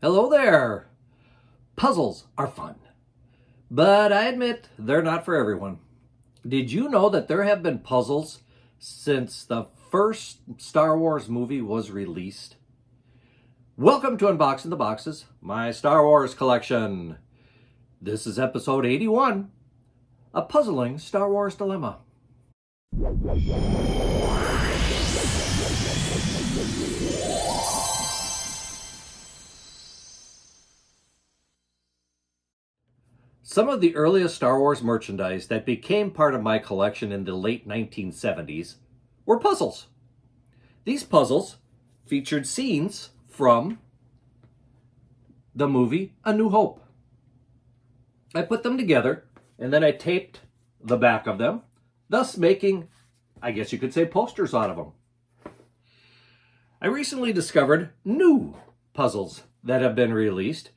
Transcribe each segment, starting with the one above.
Hello there! Puzzles are fun, but I admit they're not for everyone. Did you know that there have been puzzles since the first Star Wars movie was released? Welcome to Unboxing the Boxes, my Star Wars collection. This is episode 81, a puzzling Star Wars dilemma. Some of the earliest Star Wars merchandise that became part of my collection in the late 1970s were puzzles. These puzzles featured scenes from the movie A New Hope. I put them together and then I taped the back of them, thus making, I guess you could say, posters out of them. I recently discovered new puzzles that have been released,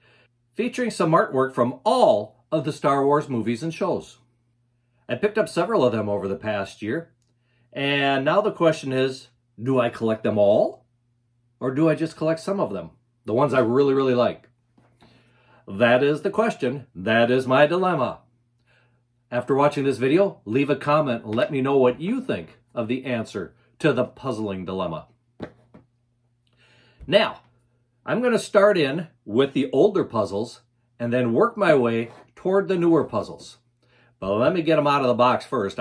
featuring some artwork from all of the Star Wars movies and shows. I picked up several of them over the past year, and now the question is, do I collect them all? Or do I just collect some of them? The ones I really like. That is the question. That is my dilemma. After watching this video, leave a comment and let me know what you think of the answer to the puzzling dilemma. Now, I'm going to start in with the older puzzles and then work my way toward the newer puzzles. But let me get them out of the box first.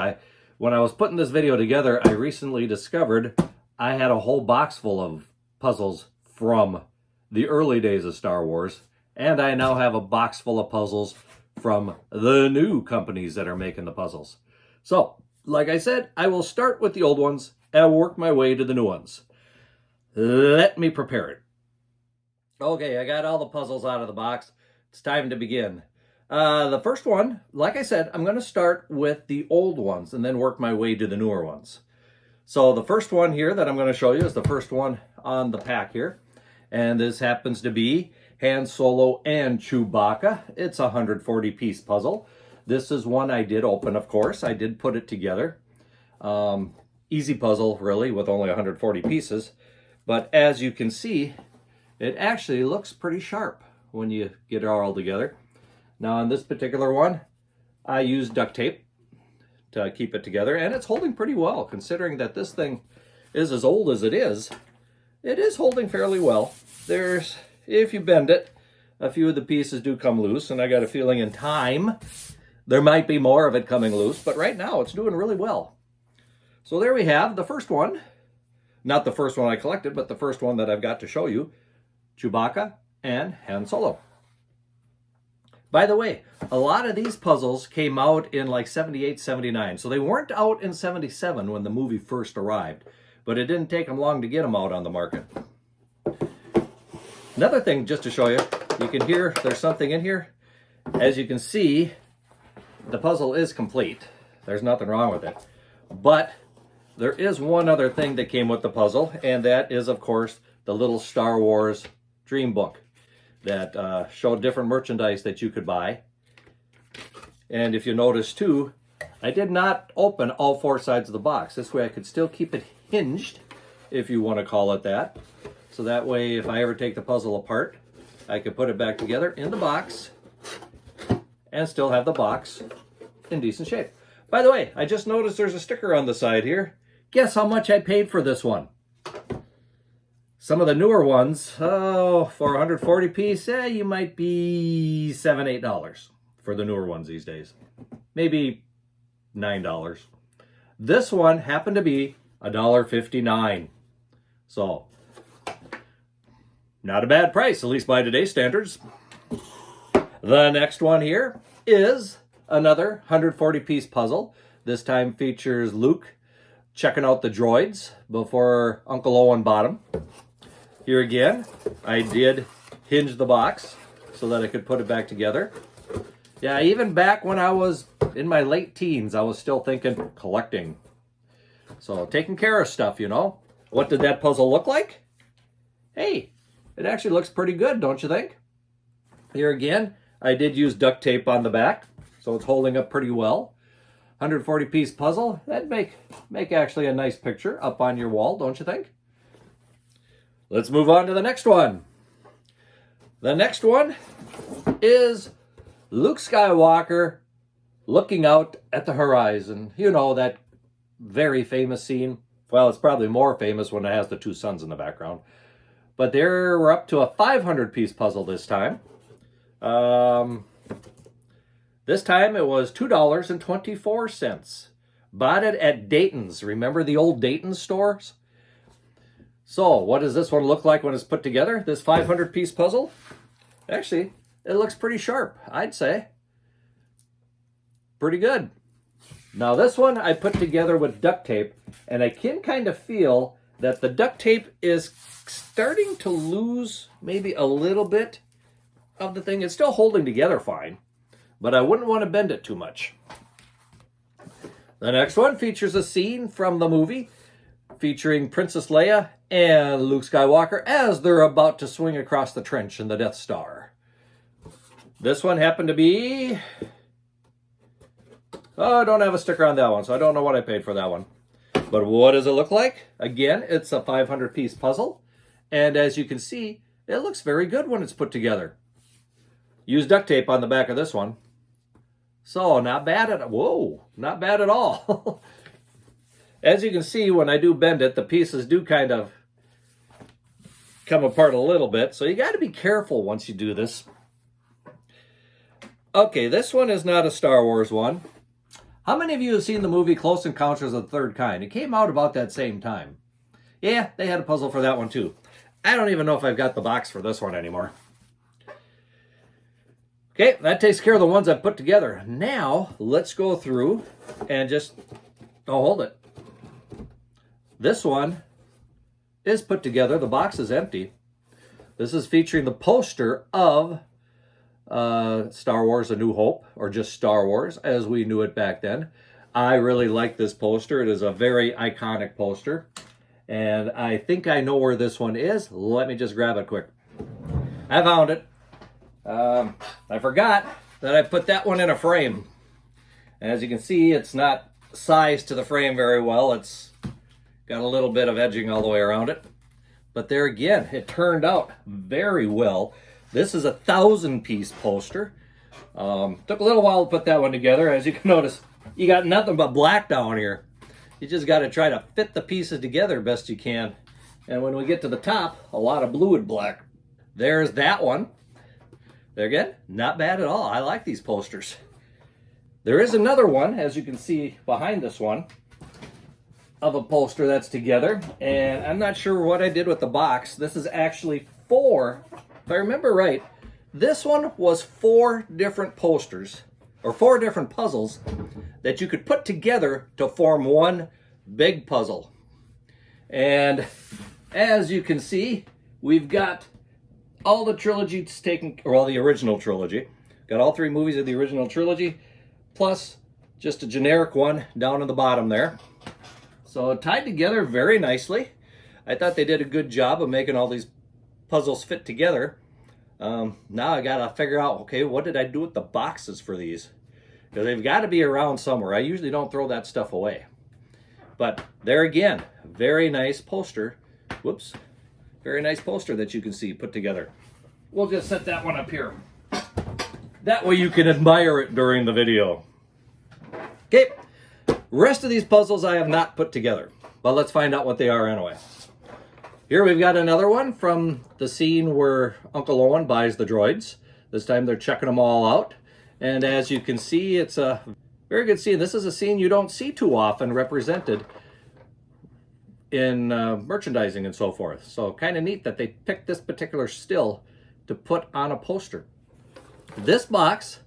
When I was putting this video together, I recently discovered I had a whole box full of puzzles from the early days of Star Wars, and I now have a box full of puzzles from the new companies that are making the puzzles. So, like I said, I will start with the old ones and work my way to the new ones. Let me prepare it. Okay, I got all the puzzles out of the box. It's time to begin. The first one, like I said, I'm going to start with the old ones and then work my way to the newer ones. So the first one here that I'm going to show you is the first one on the pack here. And this happens to be Han Solo and Chewbacca. It's a 140-piece puzzle. This is one I did open, of course. I did put it together. Easy puzzle, really, with only 140 pieces. But as you can see, it actually looks pretty sharp when you get it all together. Now on this particular one, I used duct tape to keep it together, and it's holding pretty well, considering that this thing is as old as it is. It is holding fairly well. If you bend it, a few of the pieces do come loose, and I got a feeling in time there might be more of it coming loose, but right now it's doing really well. So there we have the first one. Not the first one I collected, but the first one that I've got to show you, Chewbacca and Han Solo. By the way, a lot of these puzzles came out in like 78, 79. So they weren't out in 77 when the movie first arrived. But it didn't take them long to get them out on the market. Another thing, just to show you, you can hear there's something in here. As you can see, the puzzle is complete. There's nothing wrong with it. But there is one other thing that came with the puzzle, and that is, of course, the little Star Wars Dream Book that showed different merchandise that you could buy. And if you notice too, I did not open all four sides of the box. This way I could still keep it hinged, if you want to call it that. So that way, if I ever take the puzzle apart, I could put it back together in the box and still have the box in decent shape. By the way, I just noticed there's a sticker on the side here. Guess how much I paid for this one? Some of the newer ones, for 140 piece, you might be $7, $8 for the newer ones these days. Maybe $9. This one happened to be $1.59. So, not a bad price, at least by today's standards. The next one here is another 140-piece puzzle. This time features Luke checking out the droids before Uncle Owen bought him. Here again, I did hinge the box so that I could put it back together. Yeah, even back when I was in my late teens, I was still thinking collecting. So taking care of stuff, you know. What did that puzzle look like? Hey, it actually looks pretty good, don't you think? Here again, I did use duct tape on the back, so it's holding up pretty well. 140-piece puzzle, that'd make actually a nice picture up on your wall, don't you think? Let's move on to the next one. The next one is Luke Skywalker looking out at the horizon. You know, that very famous scene. Well, it's probably more famous when it has the two suns in the background. But we're up to a 500-piece puzzle this time. This time it was $2.24. Bought it at Dayton's. Remember the old Dayton's stores? So, what does this one look like when it's put together? This 500-piece puzzle? Actually, it looks pretty sharp, I'd say. Pretty good. Now this one I put together with duct tape, and I can kind of feel that the duct tape is starting to lose maybe a little bit of the thing. It's still holding together fine, but I wouldn't want to bend it too much. The next one features a scene from the movie featuring Princess Leia and Luke Skywalker as they're about to swing across the trench in the Death Star. This one happened to be... Oh, I don't have a sticker on that one, so I don't know what I paid for that one. But what does it look like? Again, it's a 500-piece puzzle. And as you can see, it looks very good when it's put together. Use duct tape on the back of this one. So, not bad at all. As you can see, when I do bend it, the pieces do kind of come apart a little bit. So you got to be careful once you do this. Okay, this one is not a Star Wars one. How many of you have seen the movie Close Encounters of the Third Kind? It came out about that same time. Yeah, they had a puzzle for that one too. I don't even know if I've got the box for this one anymore. Okay, that takes care of the ones I've put together. Now, let's go through and just... Oh, hold it. This one is put together. The box is empty. This is featuring the poster of Star Wars A New Hope, or just Star Wars as we knew it back then. I really like this poster. It is a very iconic poster. And I think I know where this one is. Let me just grab it quick. I found it. I forgot that I put that one in a frame. As you can see, it's not sized to the frame very well. It's got a little bit of edging all the way around it. But there again, it turned out very well. This is a 1,000-piece poster. Took a little while to put that one together. As you can notice, you got nothing but black down here. You just got to try to fit the pieces together best you can. And when we get to the top, a lot of blue and black. There's that one. There again, not bad at all. I like these posters. There is another one, as you can see behind this one, of a poster that's together. And I'm not sure what I did with the box. This is actually 4. If I remember right, this one was 4 different posters, or 4 different puzzles that you could put together to form one big puzzle. And as you can see, we've got all the trilogies taken, well, the original trilogy. Got all 3 movies of the original trilogy, plus just a generic one down in the bottom there. So tied together very nicely. I thought they did a good job of making all these puzzles fit together. Now I gotta figure out, okay, what did I do with the boxes for these? Because they've got to be around somewhere. I usually don't throw that stuff away. But there again, very nice poster. Whoops. Very nice poster that you can see put together. We'll just set that one up here. That way you can admire it during the video. Okay, rest of these puzzles I have not put together. But let's find out what they are anyway. Here we've got another one from the scene where Uncle Owen buys the droids. This time they're checking them all out. And as you can see, it's a very good scene. This is a scene you don't see too often represented in merchandising and so forth. So kind of neat that they picked this particular still to put on a poster. This box,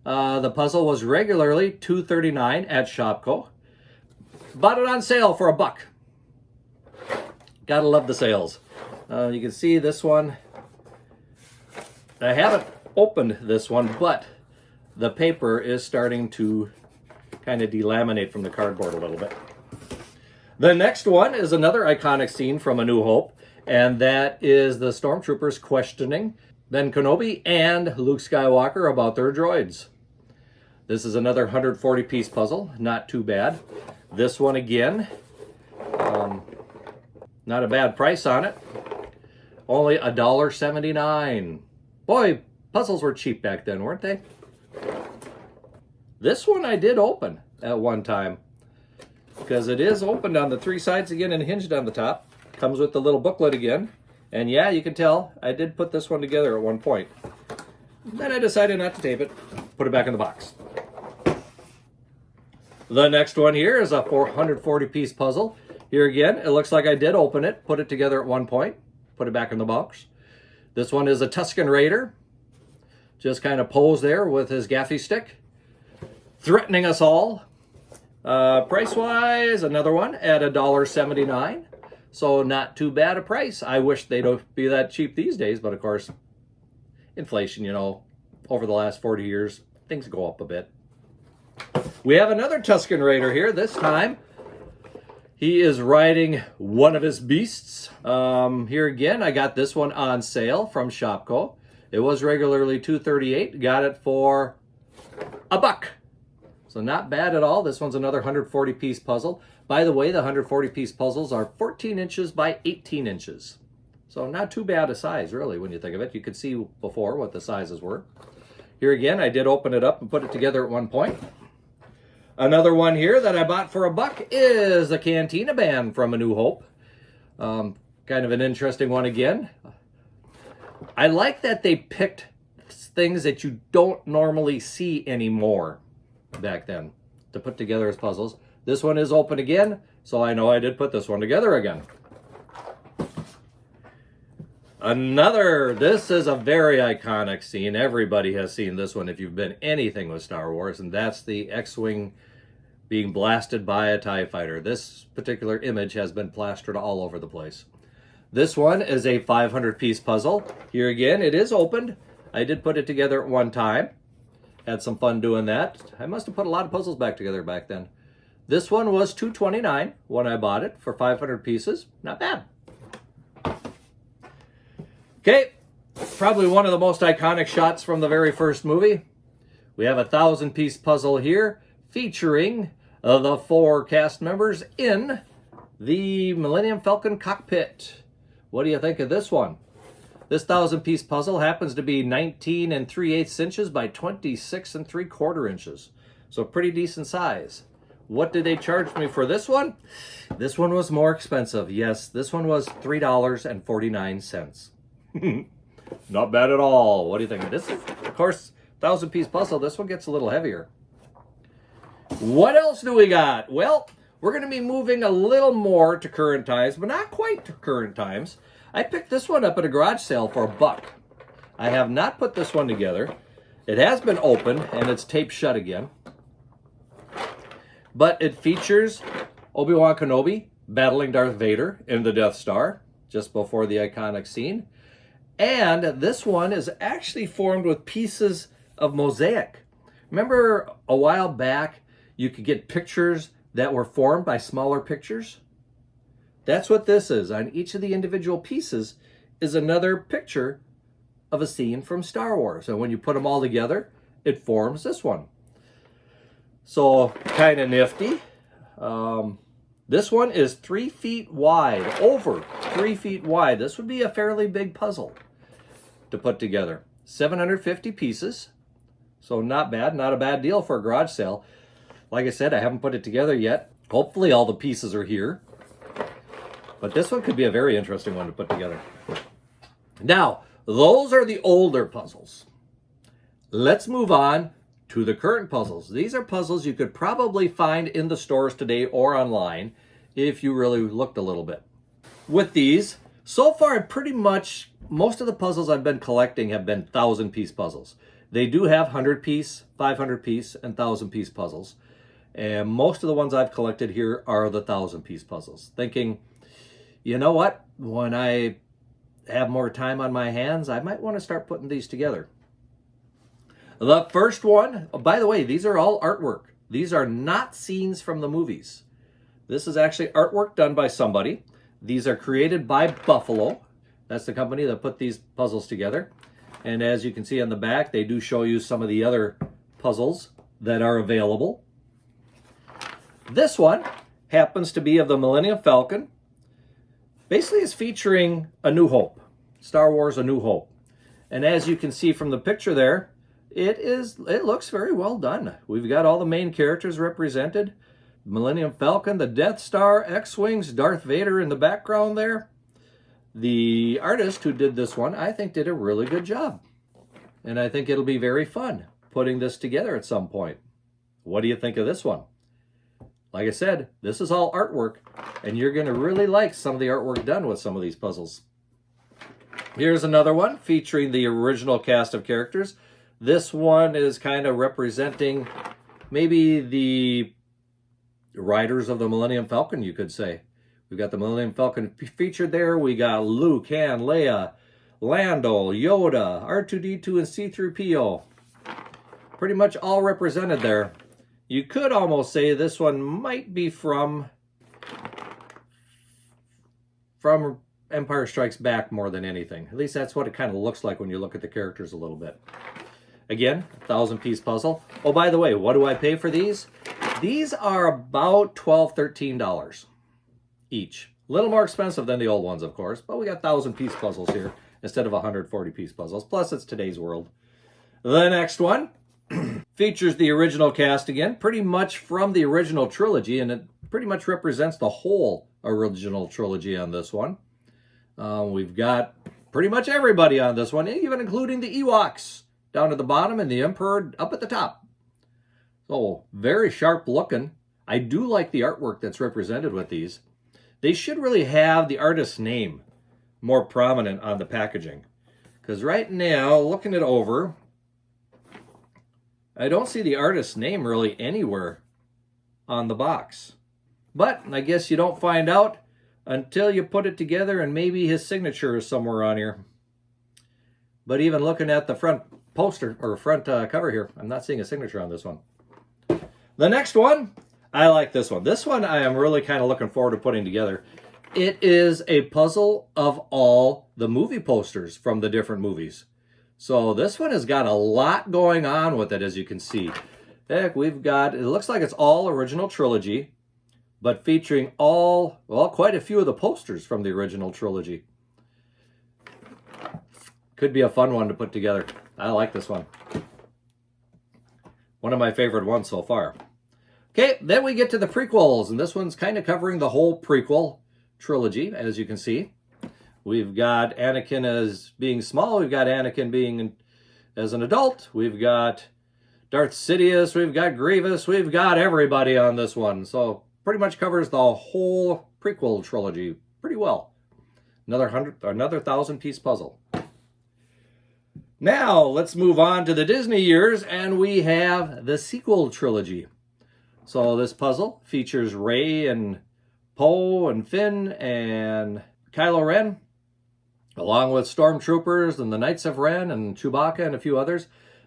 the puzzle was regularly $2.39 at Shopko. Bought it on sale for $1. Gotta love the sales. You can see this one. I haven't opened this one, but the paper is starting to kind of delaminate from the cardboard a little bit. The next one is another iconic scene from A New Hope, and that is the stormtroopers questioning Ben Kenobi and Luke Skywalker about their droids. This is another 140-piece puzzle, not too bad. This one again, not a bad price on it. Only $1.79. Boy, puzzles were cheap back then, weren't they? This one I did open at one time, because it is opened on the 3 sides again and hinged on the top. Comes with the little booklet again. And yeah, you can tell I did put this one together at one point. Then I decided not to tape it, put it back in the box. The next one here is a 440-piece puzzle. Here again, it looks like I did open it, put it together at one point, put it back in the box. This one is a Tuscan Raider. Just kind of posed there with his gaffy stick, threatening us all. Price-wise, another one at $1.79. So not too bad a price. I wish they don't be that cheap these days, but of course, inflation, you know, over the last 40 years, things go up a bit. We have another Tuscan Raider here. This time, he is riding one of his beasts. Here again, I got this one on sale from Shopko. It was regularly $2.38. Got it for $1. So not bad at all. This one's another 140-piece puzzle. By the way, the 140-piece puzzles are 14 inches by 18 inches. So not too bad a size, really, when you think of it. You could see before what the sizes were. Here again, I did open it up and put it together at one point. Another one here that I bought for $1 is the Cantina Band from A New Hope. Kind of an interesting one again. I like that they picked things that you don't normally see anymore back then to put together as puzzles. This one is open again, so I know I did put this one together again. This is a very iconic scene. Everybody has seen this one if you've been anything with Star Wars, and that's the X-Wing being blasted by a TIE fighter. This particular image has been plastered all over the place. This one is a 500-piece puzzle. Here again, it is opened. I did put it together at one time. Had some fun doing that. I must have put a lot of puzzles back together back then. This one was $2.29 when I bought it for 500 pieces. Not bad. Okay, probably one of the most iconic shots from the very first movie. We have a 1,000-piece puzzle here featuring the 4 cast members in the Millennium Falcon cockpit. What do you think of this one? This 1,000-piece puzzle happens to be 19 3/8 inches by 26 3/4 inches. So pretty decent size. What did they charge me for this one? This one was more expensive. Yes, this one was $3.49. Not bad at all. What do you think? This is, of course, 1,000-piece puzzle. This one gets a little heavier. What else do we got? Well, we're going to be moving a little more to current times, but not quite to current times. I picked this one up at a garage sale for $1. I have not put this one together. It has been opened, and it's taped shut again. But it features Obi-Wan Kenobi battling Darth Vader in the Death Star just before the iconic scene. And this one is actually formed with pieces of mosaic. Remember a while back, you could get pictures that were formed by smaller pictures? That's what this is. On each of the individual pieces is another picture of a scene from Star Wars. And when you put them all together, it forms this one. So, kind of nifty. This one is 3 feet wide, over 3 feet wide. This would be a fairly big puzzle to put together. 750 pieces. So not bad, not a bad deal for a garage sale. Like I said, I haven't put it together yet. Hopefully all the pieces are here. But this one could be a very interesting one to put together. Now, those are the older puzzles. Let's move on to the current puzzles. These are puzzles you could probably find in the stores today or online if you really looked a little bit. With these, so far pretty much most of the puzzles I've been collecting have been 1,000-piece puzzles. They do have 100-piece, 500-piece, and 1,000-piece puzzles. And most of the ones I've collected here are the 1,000-piece puzzles. Thinking, you know what? When I have more time on my hands, I might want to start putting these together. The first one, by the way, these are all artwork. These are not scenes from the movies. This is actually artwork done by somebody. These are created by Buffalo. That's the company that put these puzzles together. And as you can see on the back, they do show you some of the other puzzles that are available. This one happens to be of the Millennium Falcon. Basically, it's featuring A New Hope. Star Wars A New Hope. And as you can see from the picture there, it looks very well done. We've got all the main characters represented. Millennium Falcon, the Death Star, X-Wings, Darth Vader in the background there. The artist who did this one, I think, did a really good job. And I think it'll be very fun putting this together at some point. What do you think of this one? Like I said, this is all artwork, and you're going to really like some of the artwork done with some of these puzzles. Here's another one featuring the original cast of characters. This one is kind of representing maybe the riders of the Millennium Falcon, you could say. We've got the Millennium Falcon featured there. We got Luke, Han, Leia, Lando, Yoda, R2-D2, and C-3PO. Pretty much all represented there. You could almost say this one might be from Empire Strikes Back more than anything. At least that's what it kind of looks like when you look at the characters a little bit. Again, 1,000-piece puzzle. Oh, by the way, what do I pay for these? These are about $12, $13 each. A little more expensive than the old ones, of course, but we got 1,000-piece puzzles here instead of 140-piece puzzles. Plus, it's today's world. The next one features the original cast again, pretty much from the original trilogy, and it pretty much represents the whole original trilogy on this one. We've got pretty much everybody on this one, even including the Ewoks down at the bottom and the Emperor up at the top. So, very sharp looking. I do like the artwork that's represented with these. They should really have the artist's name more prominent on the packaging. Because right now, looking it over, I don't see the artist's name really anywhere on the box. But I guess you don't find out until you put it together, and maybe his signature is somewhere on here. But even looking at the front poster, or front cover here, I'm not seeing a signature on this one. The next one, I like this one. This one I am really kind of looking forward to putting together. It is a puzzle of all the movie posters from the different movies. So this one has got a lot going on with it, as you can see. Heck, we've got, it looks like it's all original trilogy, but featuring all, well, quite a few of the posters from the original trilogy. Could be a fun one to put together. I like this one. One of my favorite ones so far. Okay, then we get to the prequels, and this one's kind of covering the whole prequel trilogy, as you can see. We've got Anakin as being small. We've got Anakin being as an adult. We've got Darth Sidious. We've got Grievous. We've got everybody on this one. So pretty much covers the whole prequel trilogy pretty well. Another 1,000-piece puzzle. Now, let's move on to the Disney years, and we have the sequel trilogy. So this puzzle features Rey and Poe and Finn and Kylo Ren, along with Stormtroopers and the Knights of Ren and Chewbacca and a few others.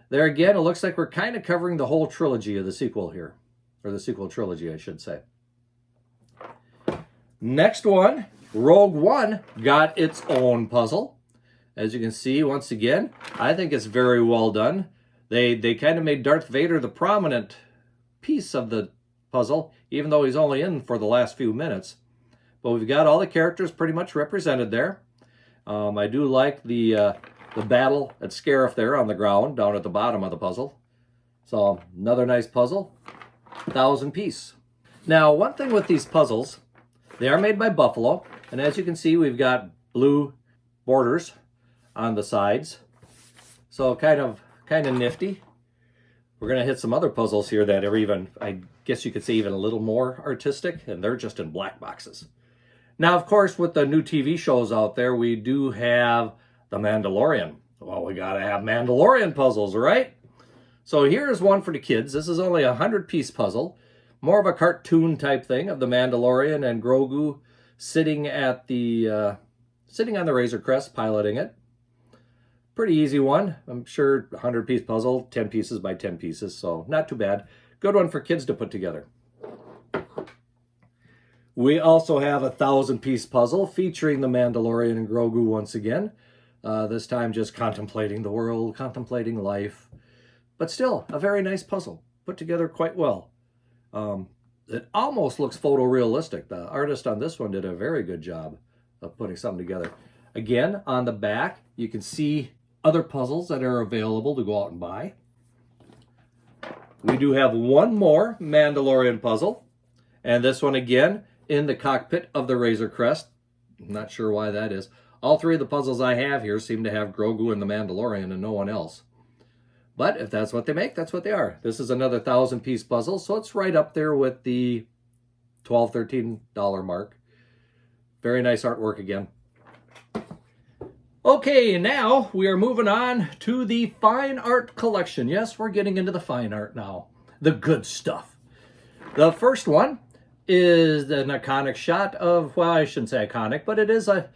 There again, it looks like we're kind of covering the whole trilogy of the sequel here. Or the sequel trilogy, I should say. Next one, Rogue One, got its own puzzle. As you can see, once again, I think it's very well done. They kind of made Darth Vader the prominent piece of the puzzle, even though he's only in for the last few minutes. But we've got all the characters pretty much represented there. I do like the battle at Scarif there on the ground, down at the bottom of the puzzle. So, another nice puzzle. 1,000-piece. Now, one thing with these puzzles, they are made by Buffalo, and as you can see, we've got blue borders on the sides. So, kind of nifty. We're going to hit some other puzzles here that are even, I guess you could say, even a little more artistic, and they're just in black boxes. Now, of course, with the new TV shows out there, we do have The Mandalorian. Well, we got to have Mandalorian puzzles, right? So here's one for the kids. This is only a 100-piece puzzle. More of a cartoon type thing of the Mandalorian and Grogu sitting at the sitting on the Razor Crest, piloting it. Pretty easy one. I'm sure 100-piece puzzle, 10 pieces by 10 pieces, so not too bad. Good one for kids to put together. We also have a 1,000-piece puzzle featuring the Mandalorian and Grogu once again. This time just contemplating the world, contemplating life. But still, a very nice puzzle, put together quite well. It almost looks photorealistic. The artist on this one did a very good job of putting something together. Again, on the back, you can see other puzzles that are available to go out and buy. We do have one more Mandalorian puzzle, and this one again in the cockpit of the Razor Crest. I'm not sure why that is. All three of the puzzles I have here seem to have Grogu and the Mandalorian and no one else. But if that's what they make, that's what they are. This is another 1,000-piece puzzle, so it's right up there with the $12, $13 mark. Very nice artwork again. Okay, now we are moving on to the fine art collection. Yes, we're getting into the fine art now. The good stuff. The first one is an iconic shot of, well, I shouldn't say iconic, but it is a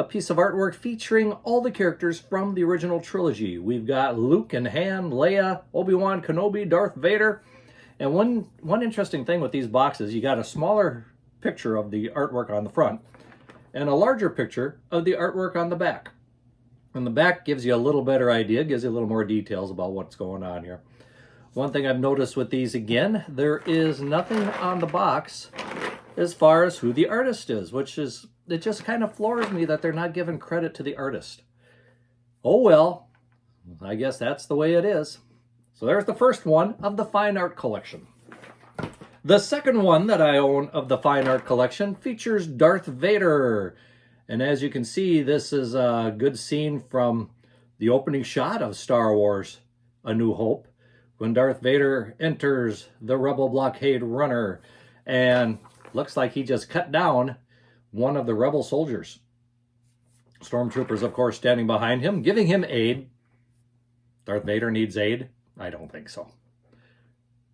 piece of artwork featuring all the characters from the original trilogy. We've got Luke and Han, Leia, Obi-Wan Kenobi, Darth Vader. And one interesting thing with these boxes, you got a smaller picture of the artwork on the front and a larger picture of the artwork on the back. And the back gives you a little better idea, gives you a little more details about what's going on here. One thing I've noticed with these, again, there is nothing on the box as far as who the artist is, which is, it just kind of floors me that they're not giving credit to the artist. Oh well, I guess that's the way it is. So there's the first one of the fine art collection. The second one that I own of the fine art collection features Darth Vader. And as you can see, this is a good scene from the opening shot of Star Wars: A New Hope, when Darth Vader enters the Rebel blockade runner and looks like he just cut down one of the rebel soldiers. Stormtroopers, of course, standing behind him, giving him aid. Darth Vader needs aid? I don't think so.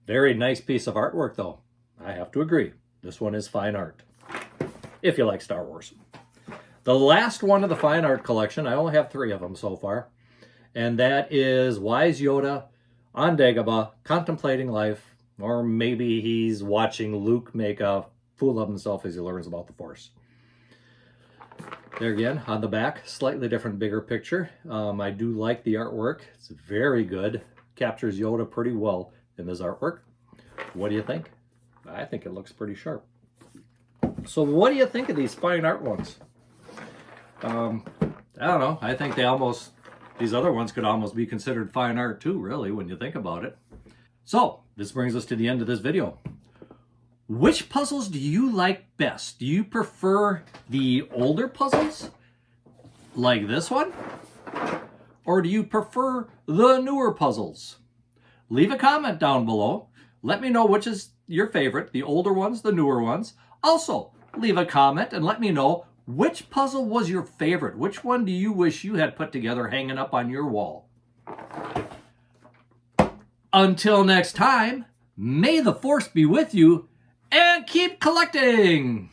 Very nice piece of artwork, though. I have to agree. This one is fine art, if you like Star Wars. The last one of the fine art collection, I only have 3 of them so far, and that is Wise Yoda on Dagobah, contemplating life, or maybe he's watching Luke make a fool of himself as he learns about the Force. There again, on the back, slightly different, bigger picture. I do like the artwork. It's very good. Captures Yoda pretty well in this artwork. What do you think? I think it looks pretty sharp. So what do you think of these fine art ones? I don't know. I think these other ones could almost be considered fine art too, really, when you think about it. So this brings us to the end of this video. Which puzzles do you like best? Do you prefer the older puzzles, like this one? Or do you prefer the newer puzzles? Leave a comment down below. Let me know which is your favorite, the older ones, the newer ones. Also, leave a comment and let me know which puzzle was your favorite. Which one do you wish you had put together hanging up on your wall? Until next time, may the Force be with you, and keep collecting!